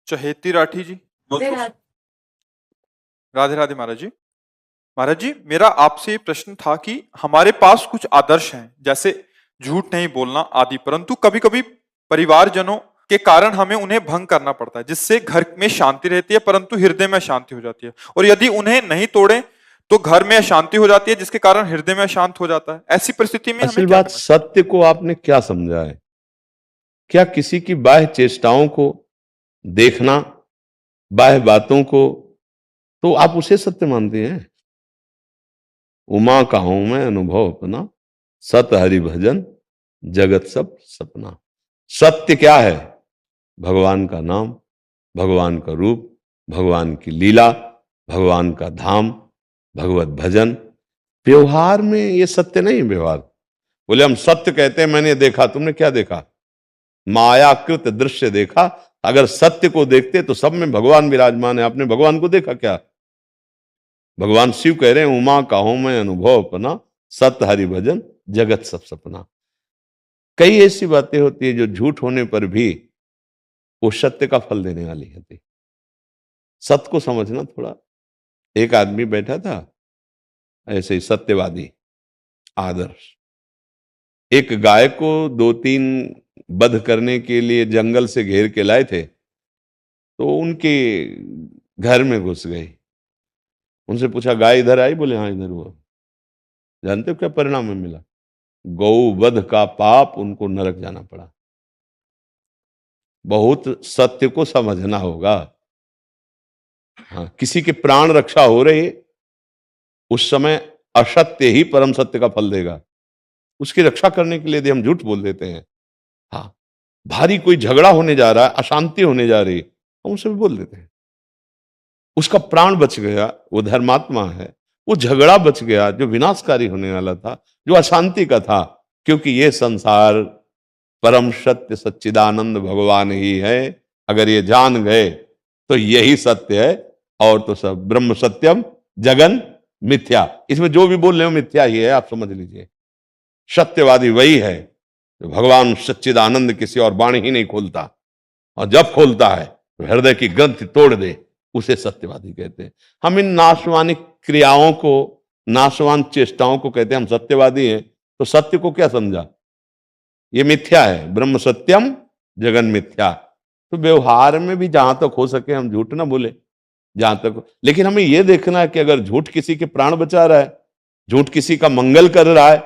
चहेती राठी जी। राधे राधे महाराज जी। महाराज जी, मेरा आपसे ये प्रश्न था कि हमारे पास कुछ आदर्श हैं, जैसे झूठ नहीं बोलना आदि, परंतु कभी कभी परिवारजनों के कारण हमें उन्हें भंग करना पड़ता है, जिससे घर में शांति रहती है परंतु हृदय में अशांति हो जाती है, और यदि उन्हें नहीं तोड़े तो घर में अशांति हो जाती है, जिसके कारण हृदय में अशांत हो जाता है। ऐसी परिस्थिति में हमें असल क्या बात, करना सत्य को आपने क्या समझा है? क्या किसी की बाह्य चेष्टाओं को देखना, बाह्य बातों को, तो आप उसे सत्य मानते हैं? उमा का हूं मैं अनुभव अपना, सत हरि भजन जगत सब सपना। सत्य क्या है? भगवान का नाम, भगवान का रूप, भगवान की लीला, भगवान का धाम, भगवत भजन। व्यवहार में ये सत्य नहीं। व्यवहार बोले हम सत्य कहते हैं, मैंने देखा, तुमने क्या देखा? मायाकृत दृश्य देखा। अगर सत्य को देखते तो सब में भगवान विराजमान है। आपने भगवान को देखा क्या? भगवान शिव कह रहे हैं उमा का हूं मैं अनुभव अपना, सत हरि भजन जगत सब सपना। कई ऐसी बातें होती है जो झूठ होने पर भी वो सत्य का फल देने वाली होती। सत्य को समझना थोड़ा। एक आदमी बैठा था ऐसे ही, सत्यवादी, आदर्श। एक गाय को 2-3 वध करने के लिए जंगल से घेर के लाए थे, तो उनके घर में घुस गई। उनसे पूछा गाय इधर आई? बोले हाँ इधर हुआ। जानते हो क्या परिणाम में मिला? गौ वध का पाप, उनको नरक जाना पड़ा। बहुत सत्य को समझना होगा। हाँ, किसी के प्राण रक्षा हो रही, उस समय असत्य ही परम सत्य का फल देगा। उसकी रक्षा करने के लिए यदि हम झूठ बोल देते हैं, हाँ, भारी कोई झगड़ा होने जा रहा है, अशांति होने जा रही, हम उसे भी बोल देते हैं, उसका प्राण बच गया, वो धर्मात्मा है, वो झगड़ा बच गया जो विनाशकारी होने वाला था, जो अशांति का था। क्योंकि ये संसार परम सत्य सच्चिदानंद भगवान ही है। अगर ये जान गए तो यही सत्य है, और तो सब ब्रह्म सत्यम जगन मिथ्या। इसमें जो भी बोल रहे हो मिथ्या ही है, आप समझ लीजिए। सत्यवादी वही है जो भगवान सच्चिदानंद किसी और वाणी ही नहीं खोलता, और जब खोलता है तो हृदय की ग्रंथि तोड़ दे, उसे सत्यवादी कहते हैं। हम इन नाशवान क्रियाओं को, नाशवान चेष्टाओं को कहते हैं हम सत्यवादी हैं। तो सत्य को क्या समझा? ये मिथ्या है, ब्रह्म सत्यम जगन मिथ्या। तो व्यवहार में भी जहां तक हो सके हम झूठ ना बोले, जहां तक। लेकिन हमें यह देखना है कि अगर झूठ किसी के प्राण बचा रहा है, झूठ किसी का मंगल कर रहा है,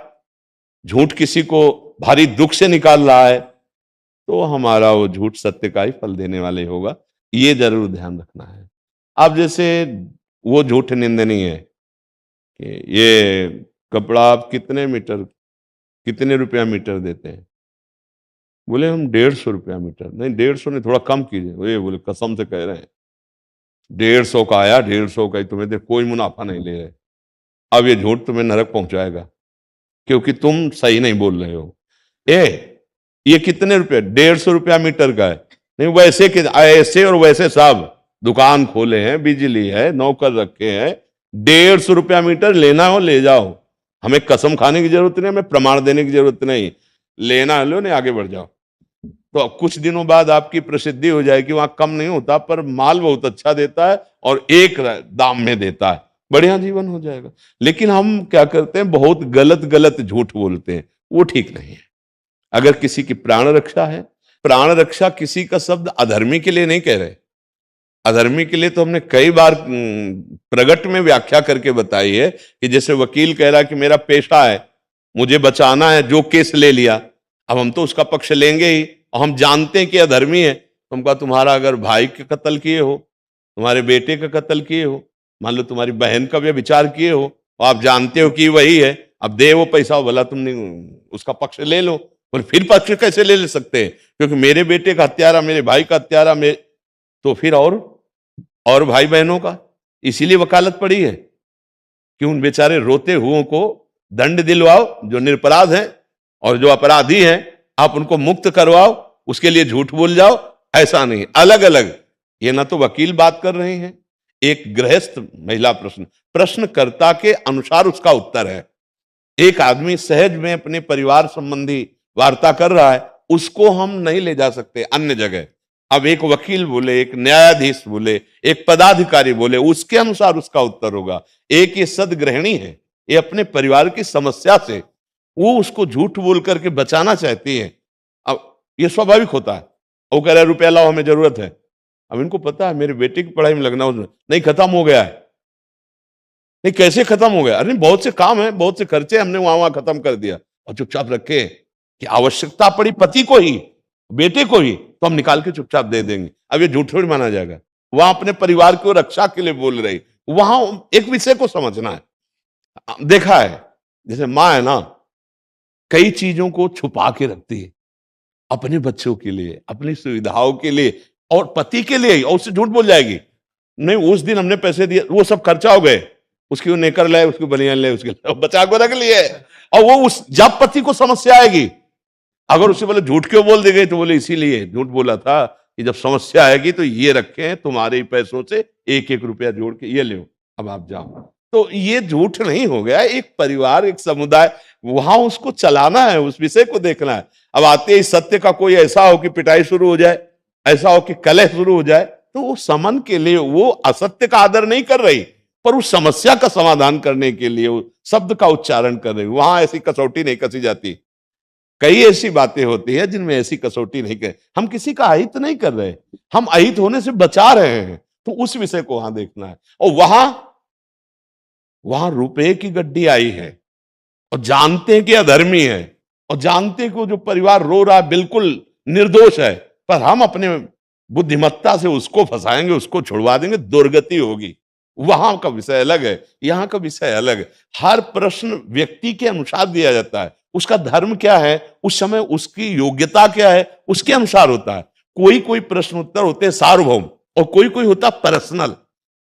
झूठ किसी को भारी दुख से निकाल रहा है, तो हमारा वो झूठ सत्य का ही फल देने वाले होगा। ये जरूर ध्यान रखना है। अब जैसे वो झूठ निंदनीय है कि ये कपड़ा आप कितने रुपया मीटर देते हैं? बोले हम 150 रुपया मीटर। नहीं, 150 नहीं, थोड़ा कम कीजिए। ये बोले कसम से कह रहे हैं 150 का आया, 150 का ही तुम्हें दे, कोई मुनाफा नहीं ले रहे। अब ये झूठ तुम्हें नरक पहुंचाएगा, क्योंकि तुम सही नहीं बोल रहे हो। ये कितने रुपए? 150 रुपया मीटर का है। नहीं, वैसे के ऐसे और वैसे सब दुकान खोले हैं, बिजली है, नौकर रखे हैं, 150 रुपया मीटर लेना हो ले जाओ। हमें कसम खाने की जरूरत नहीं, हमें प्रमाण देने की जरूरत नहीं। लेना लो, नहीं आगे बढ़ जाओ। तो कुछ दिनों बाद आपकी प्रसिद्धि हो जाएगी। वहां कम नहीं होता, पर माल बहुत अच्छा देता है और एक दाम में देता है, बढ़िया जीवन हो जाएगा। लेकिन हम क्या करते हैं, बहुत गलत गलत झूठ बोलते हैं, वो ठीक नहीं है। अगर किसी की प्राण रक्षा है, प्राण रक्षा किसी का शब्द अधर्मी के लिए नहीं कह रहे। अधर्मी के लिए तो हमने कई बार प्रगट में व्याख्या करके बताई है कि जैसे वकील कह रहा है कि मेरा पेशा है, मुझे बचाना है, जो केस ले लिया, अब हम तो उसका पक्ष लेंगे ही। और हम जानते हैं कि अधर्मी है, तो हम कहा तुम्हारा अगर भाई के कत्ल किए हो, तुम्हारे बेटे का कत्ल किए हो, मान लो तुम्हारी बहन का व्यभिचार किए हो, और आप जानते हो कि वही है, अब दे वो पैसा, भला तुमने उसका पक्ष ले लो। बोले फिर पक्ष कैसे ले सकते हैं? क्योंकि मेरे बेटे का हत्यारा, मेरे भाई का हत्यारा, तो फिर और भाई बहनों का। इसीलिए वकालत पड़ी है कि उन बेचारे रोते हुओं को दंड दिलवाओ जो निरपराध हैं, और जो अपराधी हैं आप उनको मुक्त करवाओ। उसके लिए झूठ बोल जाओ, ऐसा नहीं, अलग अलग। ये ना तो वकील बात कर रहे हैं, एक गृहस्थ महिला प्रश्नकर्ता के अनुसार उसका उत्तर है। एक आदमी सहज में अपने परिवार संबंधी वार्ता कर रहा है, उसको हम नहीं ले जा सकते अन्य जगह। अब एक वकील बोले, एक न्यायाधीश बोले, एक पदाधिकारी बोले, उसके अनुसार उसका उत्तर होगा। एक ये सदगृहिणी है, ये अपने परिवार की समस्या से वो उसको झूठ बोल करके बचाना चाहती है। अब ये स्वाभाविक होता है। वो कह रहा है रुपया लाओ, हमें जरूरत है। अब इनको पता है मेरे बेटे की पढ़ाई में लगना, उसमें नहीं खत्म हो गया है। नहीं कैसे खत्म हो गया? अरे बहुत से काम है, बहुत से खर्चे हमने वहां खत्म कर दिया। और चुपचाप रखे कि आवश्यकता पड़ी पति को ही, बेटे को ही, तो हम निकाल के चुपचाप दे देंगे। अब ये झूठ थोड़ी माना जाएगा। वहां अपने परिवार को रक्षा के लिए बोल रही, वहां एक विषय को समझना है। देखा है जैसे माँ है ना, कई चीजों को छुपा के रखती है अपने बच्चों के लिए, अपनी सुविधाओं के लिए और पति के लिए, और उससे झूठ बोल जाएगी। नहीं उस दिन हमने पैसे दिए, वो सब खर्चा हो गए, उसकी वो नेकर लाए, उसकी बनियान लाए, उसके बचा को रख लिए। और वो उस जब पति को समस्या आएगी, अगर उसे बोले झूठ क्यों बोल दे गए, तो बोले इसीलिए झूठ बोला था कि जब समस्या आएगी तो ये रखे तुम्हारे ही पैसों से एक एक रुपया जोड़ के ये लो, अब आप जाओ। तो ये झूठ नहीं हो गया, एक परिवार, एक समुदाय, वहां उसको चलाना है, उस विषय को देखना है। अब आते ही सत्य का कोई ऐसा हो कि पिटाई शुरू हो जाए, ऐसा हो कि कलह शुरू हो जाए, तो वो समन के लिए वो असत्य का आदर नहीं कर रही, पर उस समस्या का समाधान करने के लिए वो शब्द का उच्चारण कर रही। वहां ऐसी कसौटी नहीं कसी जाती। कई ऐसी बातें होती है जिनमें ऐसी कसौटी नहीं कर, हम किसी का अहित नहीं कर रहे, हम अहित होने से बचा रहे हैं, तो उस विषय को वहां देखना है। और वहां रुपए की गड्डी आई है और जानते हैं कि अधर्मी है, और जानते हैं कि वो जो परिवार रो रहा है बिल्कुल निर्दोष है, पर हम अपने बुद्धिमत्ता से उसको फंसाएंगे, उसको छुड़वा देंगे, दुर्गति होगी। वहां का विषय अलग है, यहां का विषय अलग है। हर प्रश्न व्यक्ति के अनुसार दिया जाता है, उसका धर्म क्या है, उस समय उसकी योग्यता क्या है, उसके अनुसार होता है। कोई कोई प्रश्न उत्तर होते हैं सार्वभौम, और कोई कोई होता पर्सनल।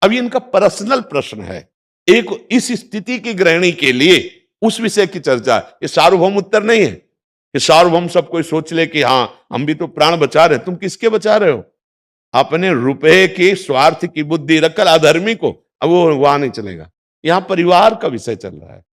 अब ये इनका पर्सनल प्रश्न है, एक इस स्थिति की गृहिणी के लिए उस विषय की चर्चा। ये सार्वभौम उत्तर नहीं है कि सार्वभौम सब कोई सोच ले कि हाँ हम भी तो प्राण बचा रहे। तुम किसके बचा रहे हो? अपने रुपए के स्वार्थ की बुद्धि रखकर अधर्मी को। अब वो वहां नहीं चलेगा, यहां परिवार का विषय चल रहा है।